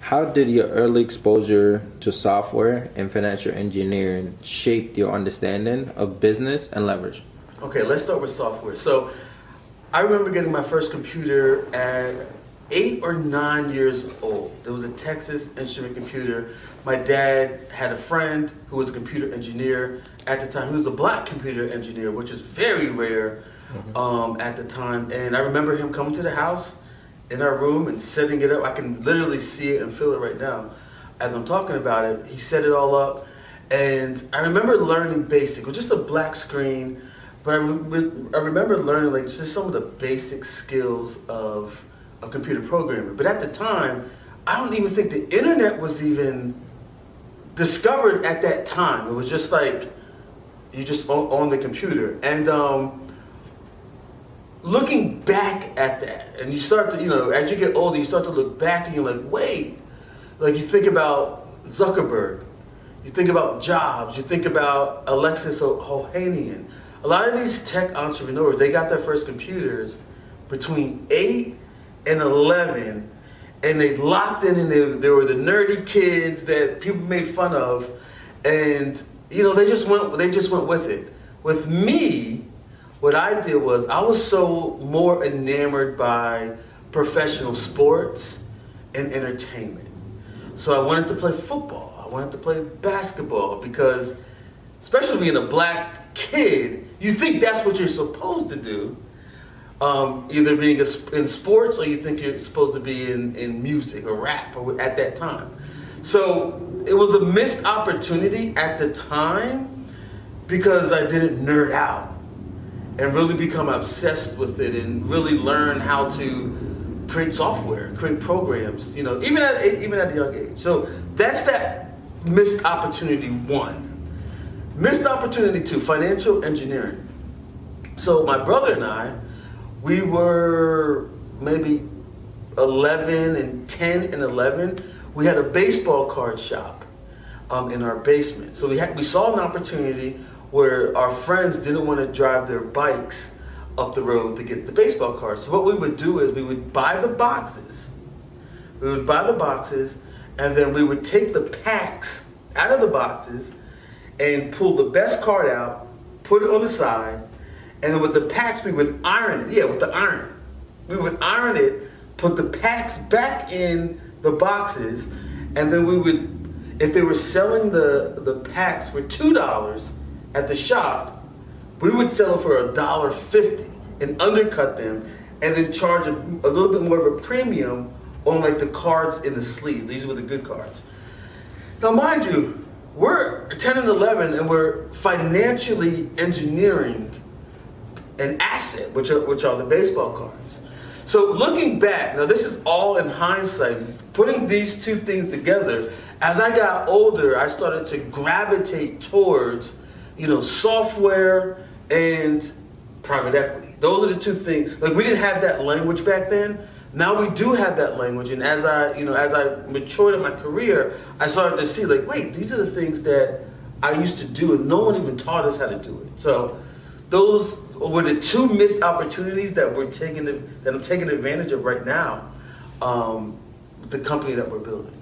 How did your early exposure to software and financial engineering shape your understanding of business and leverage? Okay, let's start with software. So I remember getting my first computer at 8 or 9 years old. There was a Texas Instrument computer. My dad had a friend who was a computer engineer at the time. He was a black computer engineer, which is very rare at the time. And I remember him coming to the house in our room and setting it up. I can literally see it and feel it right now as I'm talking about it. He set it all up. And I remember learning basic. It was just a black screen. But I remember learning like just some of the basic skills of a computer programming. But at the time, I don't even think the internet was even discovered at that time. It was just like you just on the computer. And looking back at that, and you start to, as you get older, you start to look back and you're like, wait. Like you think about Zuckerberg, you think about Jobs, you think about Alexis Ohanian. A lot of these tech entrepreneurs, they got their first computers between 8 and 11, and they locked in, and they were the nerdy kids that people made fun of, and they just went with it. With me, what I did was I was so more enamored by professional sports and entertainment. So I wanted to play football. I wanted to play basketball because, especially being a black kid, you think that's what you're supposed to do, either being in sports or you think you're supposed to be in music or rap or at that time. So it was a missed opportunity at the time because I didn't nerd out and really become obsessed with it and really learn how to create software, create programs, even at a young age. So that's that missed opportunity one. Missed opportunity two, financial engineering. So my brother and I, we were maybe 10 and 11. We had a baseball card shop in our basement. So we saw an opportunity where our friends didn't want to drive their bikes up the road to get the baseball cards. So what we would do is we would buy the boxes. And then we would take the packs out of the boxes and pull the best card out, put it on the side, and then with the packs we would iron it. Yeah, with the iron. We would iron it, put the packs back in the boxes, and then we would, if they were selling the packs for $2 at the shop, we would sell it for $1.50 and undercut them, and then charge a little bit more of a premium on like the cards in the sleeves. These were the good cards. Now mind you, we're 10 and 11 and we're financially engineering an asset, which are the baseball cards. So looking back, now this is all in hindsight, putting these two things together, as I got older, I started to gravitate towards, software and private equity. Those are the two things. Like we didn't have that language back then. Now we do have that language, and as I matured in my career, I started to see like, wait, these are the things that I used to do, and no one even taught us how to do it. So those were the two missed opportunities that I'm taking advantage of right now, with the company that we're building.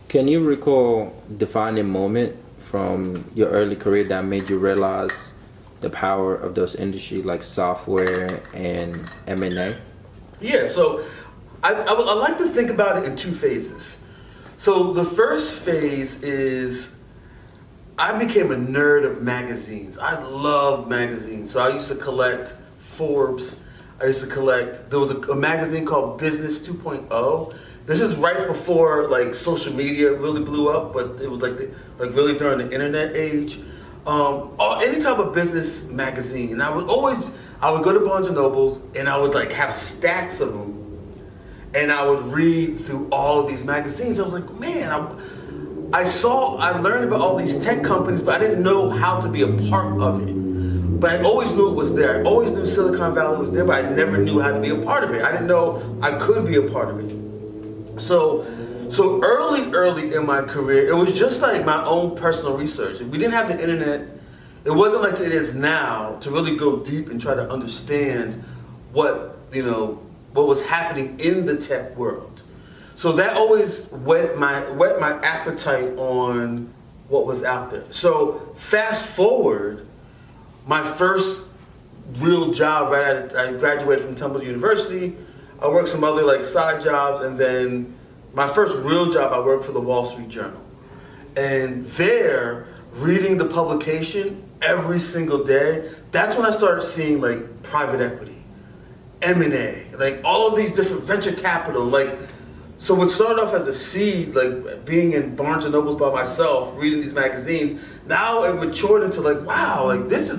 Can you recall a defining moment from your early career that made you realize the power of those industries like software and M&A? Yeah, so I like to think about it in two phases. So the first phase is I became a nerd of magazines. I love magazines. So I used to collect Forbes. There was a magazine called Business 2.0. This is right before like social media really blew up, but it was like really during the internet age. Any type of business magazine, and I would go to Barnes and Nobles, and I would like have stacks of them, and I would read through all of these magazines. I was like, man, I learned about all these tech companies, but I didn't know how to be a part of it. But I always knew it was there. I always knew Silicon Valley was there, but I never knew how to be a part of it. I didn't know I could be a part of it. So early in my career, it was just like my own personal research. We didn't have the internet. It wasn't like it is now to really go deep and try to understand what what was happening in the tech world. So that always whet my appetite on what was out there. So fast forward, my first real job I graduated from Temple University. I worked some other like side jobs, and then my first real job I worked for the Wall Street Journal. And there, reading the publication every single day, that's when I started seeing like private equity, M&A, like all of these different venture capital, like, so what started off as a seed, like being in Barnes and Nobles by myself, reading these magazines, now it matured into like, wow, like this is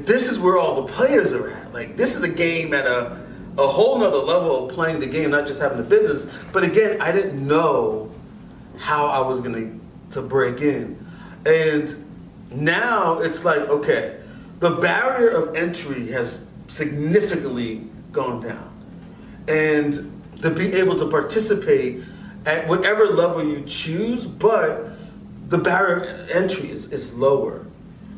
this is where all the players are at. Like this is a game at a whole nother level of playing the game, not just having the business. But again, I didn't know how I was going to break in. And now it's like, okay, the barrier of entry has significantly gone down. And to be able to participate at whatever level you choose, but the barrier of entry is lower.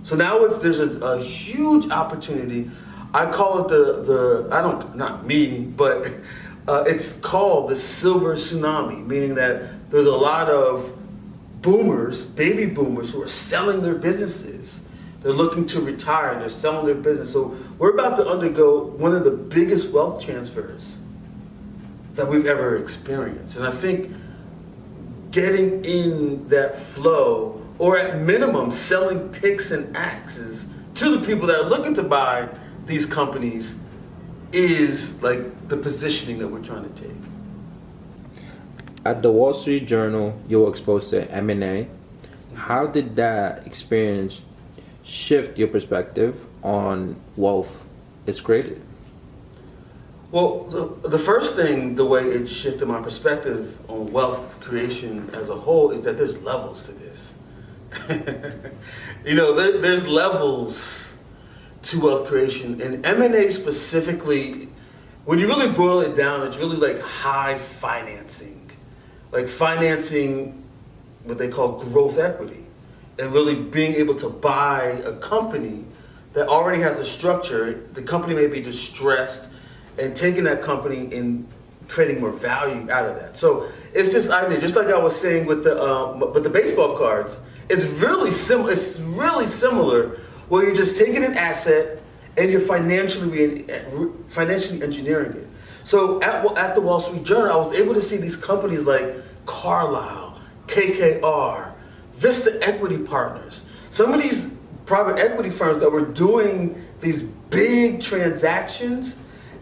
So now there's a huge opportunity. I call it not me, but it's called the silver tsunami, meaning that there's a lot of boomers, baby boomers, who are selling their businesses. They're looking to retire, they're selling their business. So we're about to undergo one of the biggest wealth transfers that we've ever experienced. And I think getting in that flow, or at minimum selling picks and axes to the people that are looking to buy these companies, is like the positioning that we're trying to take. At the Wall Street Journal, you were exposed to M&A. How did that experience shift your perspective on wealth is created? Well, the first thing, the way it shifted my perspective on wealth creation as a whole, is that there's levels to this. There's levels to wealth creation. And M&A specifically, when you really boil it down, it's really like high financing. Like financing what they call growth equity. And really being able to buy a company that already has a structure. The company may be distressed, and taking that company and creating more value out of that. So it's this idea, just like I was saying with the baseball cards, it's really similar, where you're just taking an asset and you're financially engineering it. So at the Wall Street Journal, I was able to see these companies like Carlyle, KKR, Vista Equity Partners, some of these private equity firms that were doing these big transactions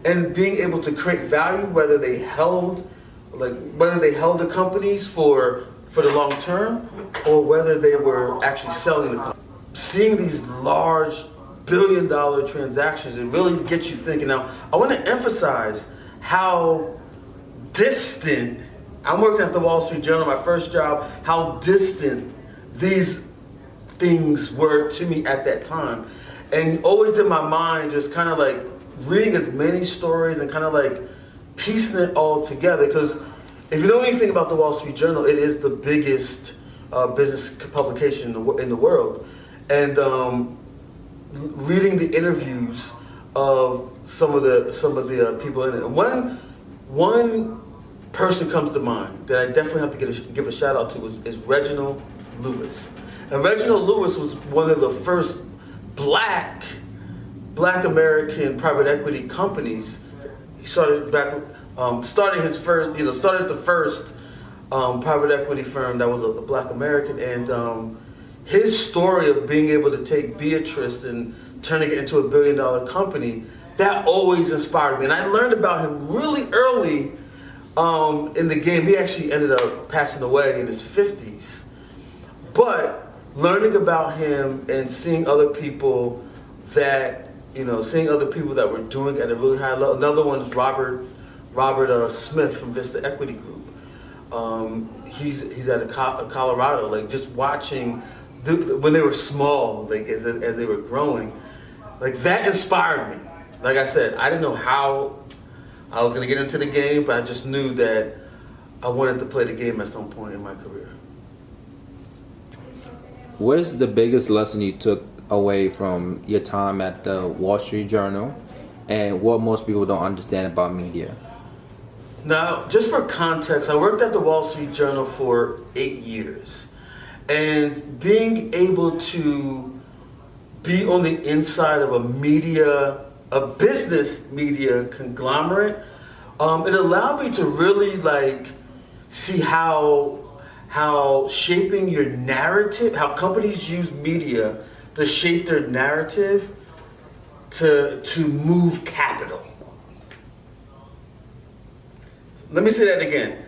and being able to create value, whether they held the companies for the long term, or whether they were actually selling the company. Seeing these large billion-dollar transactions, it really gets you thinking. Now, I want to emphasize how distant, I'm working at the Wall Street Journal, my first job, how distant these things were to me at that time. And always in my mind, just kind of like reading as many stories and kind of like piecing it all together. Because if you know anything about the Wall Street Journal, it is the biggest business publication in the world. And reading the interviews of some of the people in it. And one person comes to mind that I definitely have to give a shout out to is Reginald Lewis. And Reginald Lewis was one of the first black American private equity companies. He started the first private equity firm that was a black American, and his story of being able to take Beatrice and turning it into $1 billion company, that always inspired me. And I learned about him really early in the game. He actually ended up passing away in his 50s. But learning about him and seeing other people that were doing it at a really high level. Another one is Robert Smith from Vista Equity Group. He's out of Colorado. Like just watching when they were small, like as they were growing, like that inspired me. Like I said, I didn't know how I was going to get into the game, but I just knew that I wanted to play the game at some point in my career. What is the biggest lesson you took away from your time at the Wall Street Journal, and what most people don't understand about media. Now, just for context, I worked at the Wall Street Journal for 8 years. And being able to be on the inside of a business media conglomerate, it allowed me to really like see how shaping your narrative, how companies use media to shape their narrative to move capital. Let me say that again.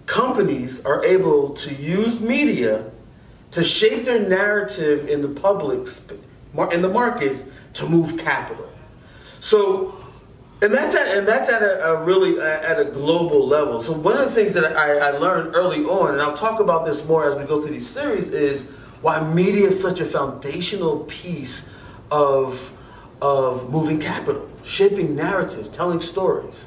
Companies are able to use media to shape their narrative in the in the markets to move capital. So, and that's at a really at a global level. So one of the things that I learned early on, and I'll talk about this more as we go through these series, is why media is such a foundational piece of moving capital, shaping narratives, telling stories.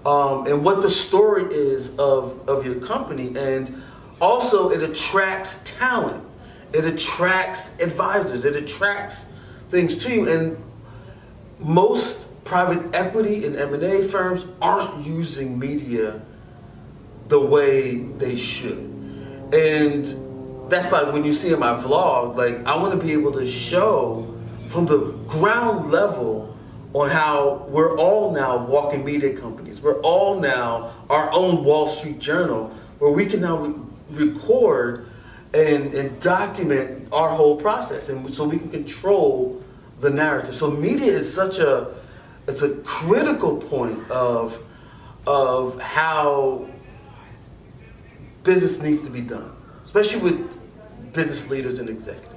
And what the story is of your company. And also it attracts talent. It attracts advisors. It attracts things to you. And most private equity and M&A firms aren't using media the way they should. And that's like when you see in my vlog, like I want to be able to show from the ground level on how we're all now walking media companies. We're all now our own Wall Street Journal, where we can now record and document our whole process, and so we can control the narrative. So media is it's a critical point of how business needs to be done, especially with business leaders and executives.